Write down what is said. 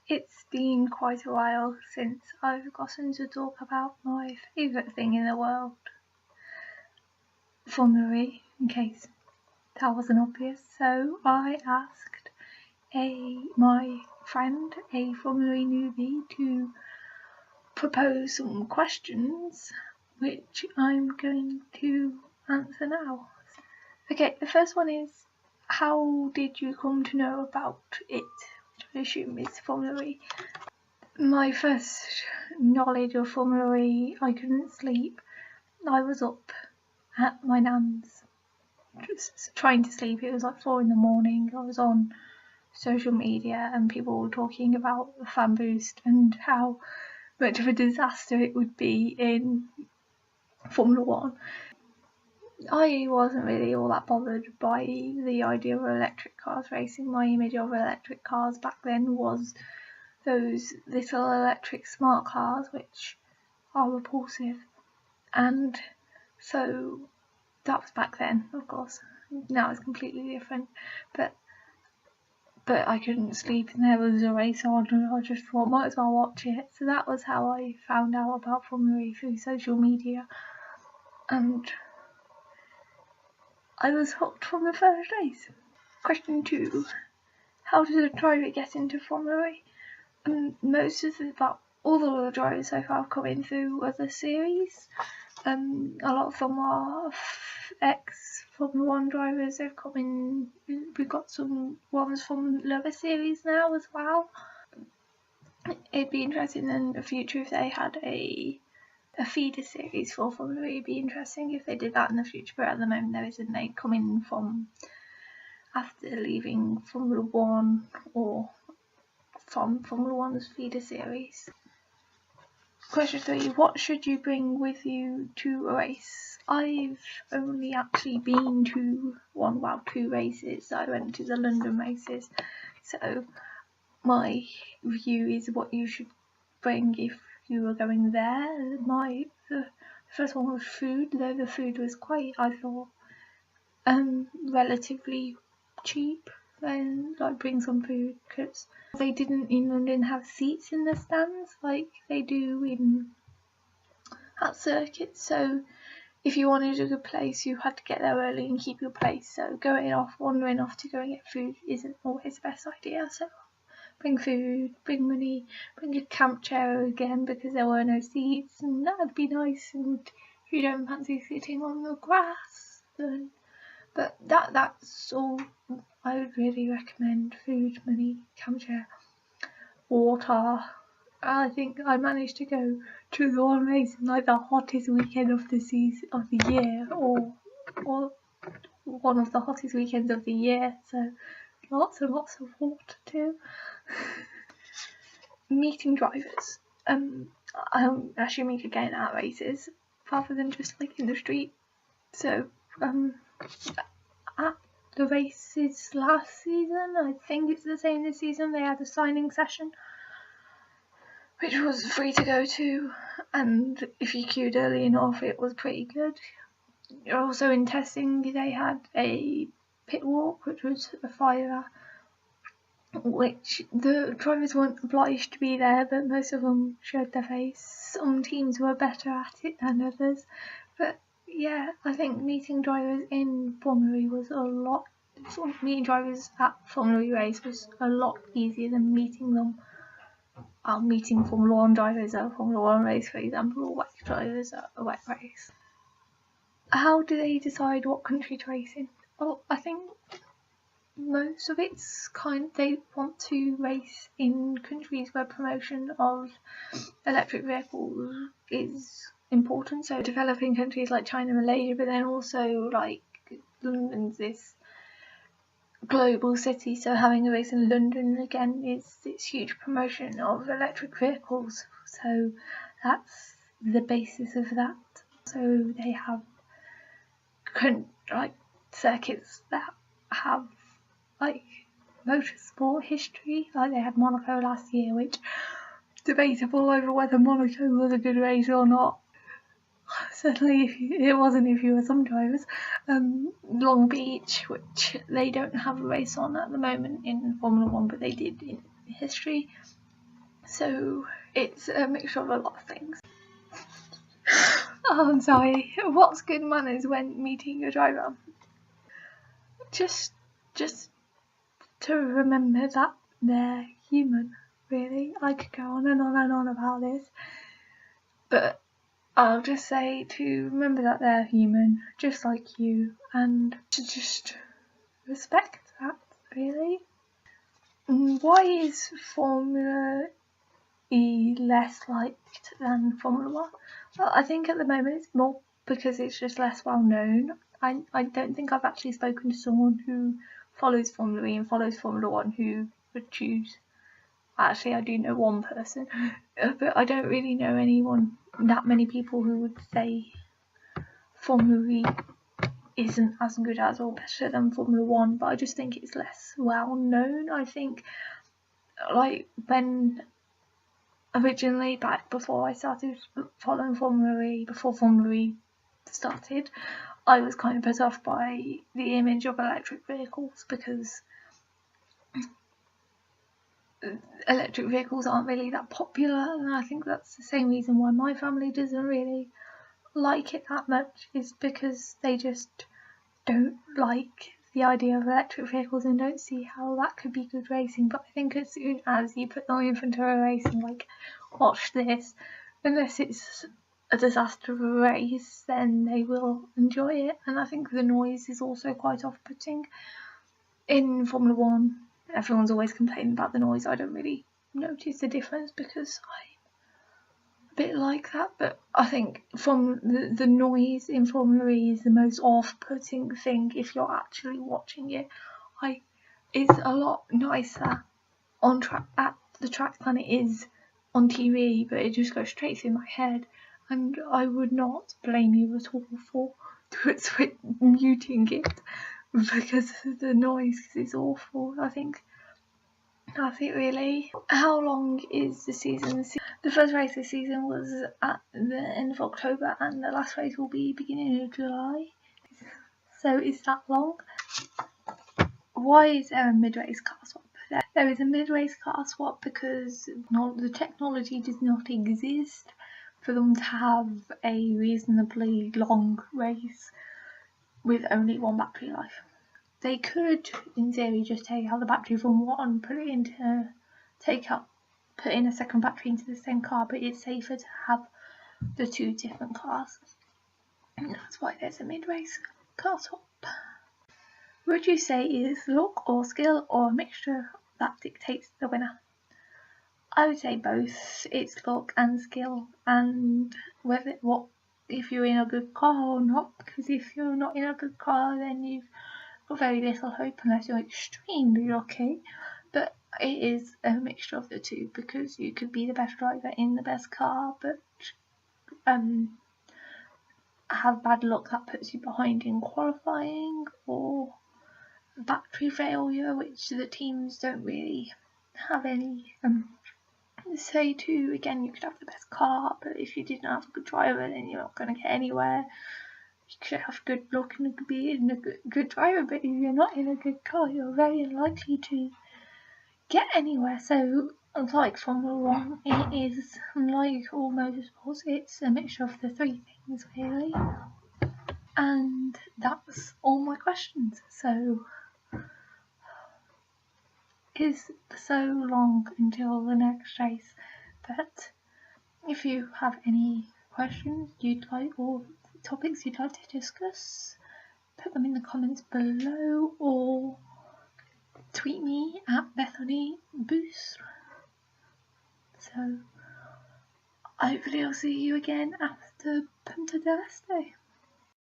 It's been quite a while since I've gotten to talk about my favourite thing in the world, Formula E, in case that wasn't obvious. So I asked my friend, a Formula E newbie, to propose some questions, which I'm going to answer now. Okay, the first one is, how did you come to know about it? Which I assume is Formula E. My first knowledge of Formula E, I couldn't sleep. I was up at my nan's just trying to sleep. It was like 4 a.m. I was on social media and people were talking about the fan boost and how much of a disaster it would be in Formula 1. I wasn't really all that bothered by the idea of electric cars racing. My image of electric cars back then was those little electric smart cars, which are repulsive, and so that was back then, of course. Now it's completely different, but I couldn't sleep and there was a race on and I just thought might as well watch it. So that was how I found out about Formula E, through social media, and I was hooked from the first race. Question 2. How did a driver get into Formula E? About all the drivers so far have come in through other series. A lot of them are ex-Formula 1 drivers. They've come in. We've got some ones from the other series now as well. It'd be interesting in the future if they had a feeder series for Formula E. It'd be interesting if they did that in the future, but at the moment there isn't. They come in from after leaving Formula 1 or from Formula 1's feeder series. Question 3. What should you bring with you to a race? I've only actually been to two races. I went to the London races, so my view is what you should bring if you were going there. The first one was food, though the food was quite, I thought, relatively cheap. Then bring some food, because they didn't in London have seats in the stands like they do at circuits. So if you wanted a good place, you had to get there early and keep your place. So wandering off to go and get food isn't always the best idea. So bring food, bring money, bring a camp chair again, because there were no seats, and that'd be nice. And if you don't fancy sitting on the grass, then that's all I would really recommend. Food, money, camp chair, water. I think I managed to go to the one race in the hottest weekend of the year, or one of the hottest weekends of the year. So lots and lots of water too. Meeting drivers. I'm assuming again at races rather than just in the street. So at the races last season, I think it's the same this season, they had a signing session which was free to go to, and if you queued early enough it was pretty good. Also in testing they had a pit walk, which was a 5 which the drivers weren't obliged to be there, but most of them showed their face. Some teams were better at it than others, but yeah, I think meeting drivers in Formula E meeting drivers at Formula E race was a lot easier than meeting Formula 1 drivers at a Formula 1 race, for example, or wet drivers at a wet race. How do they decide what country to race in? Well, I think most of it's they want to race in countries where promotion of electric vehicles is important. So developing countries like China, Malaysia, but then also London's this global city, so having a race in London again is this huge promotion of electric vehicles. So that's the basis of that. So they have circuits that have motorsport history. They had Monaco last year, which debatable over whether Monaco was a good race or not. Certainly it wasn't if you were some drivers. Long Beach, which they don't have a race on at the moment in Formula 1, but they did in history. So it's a mixture of a lot of things. Oh, I'm sorry. What's good manners when meeting a driver? Just to remember that they're human, really. I could go on and on and on about this, but I'll just say to remember that they're human, just like you, and to just respect that, really. Why is Formula E less liked than Formula 1? Well, I think at the moment it's more because it's just less well known. I don't think I've actually spoken to someone who follows Formula E and follows Formula 1 who would choose. Actually, I do know one person, but I don't really know that many people who would say Formula E isn't as good as or better than Formula 1, but I just think it's less well known. I think, like, when originally, back before I started following Formula E, before Formula E started, I was kind of put off by the image of electric vehicles because electric vehicles aren't really that popular, and I think that's the same reason why my family doesn't really like it that much, is because they just don't like the idea of electric vehicles and don't see how that could be good racing. But I think as soon as you put them in front of a racing, like, watch this, unless it's a disaster of a race, then they will enjoy it. And I think the noise is also quite off-putting. In Formula 1, everyone's always complaining about the noise. I don't really notice the difference because I'm a bit like that, but I think from the noise in Formula E is the most off-putting thing if you're actually watching it. It's a lot nicer on track at the track than it is on TV, but it just goes straight through my head, and I would not blame you at all for muting it because of the noise, because it's awful. I think that's it, really. How long is the season? The first race this season was at the end of October, and the last race will be beginning of July. So is that long? Why is there a mid-race car swap? There is a mid-race car swap because the technology does not exist for them to have a reasonably long race with only one battery life. They could, in theory, just take out the battery from one, put in a second battery into the same car, but it's safer to have the two different cars. And that's why there's a mid-race car swap. Would you say it is luck or skill or a mixture that dictates the winner? I would say both. It's luck and skill, and if you're in a good car or not, because if you're not in a good car, then you've got very little hope unless you're extremely lucky. But it is a mixture of the two, because you could be the best driver in the best car, but have bad luck that puts you behind in qualifying, or battery failure, which the teams don't really have any say to. Again, you could have the best car, but if you didn't have a good driver, then you're not going to get anywhere. You could have good luck and be in a good driver, but if you're not in a good car, you're very unlikely to get anywhere. So, unlike Formula 1, it is, unlike all motorsports, it's a mixture of the three things, really. And that's all my questions. So, is so long until the next race, but if you have any questions you'd like or topics you'd like to discuss, put them in the comments below or tweet me at Bethany Booth. So hopefully I'll see you again after Punta del Este.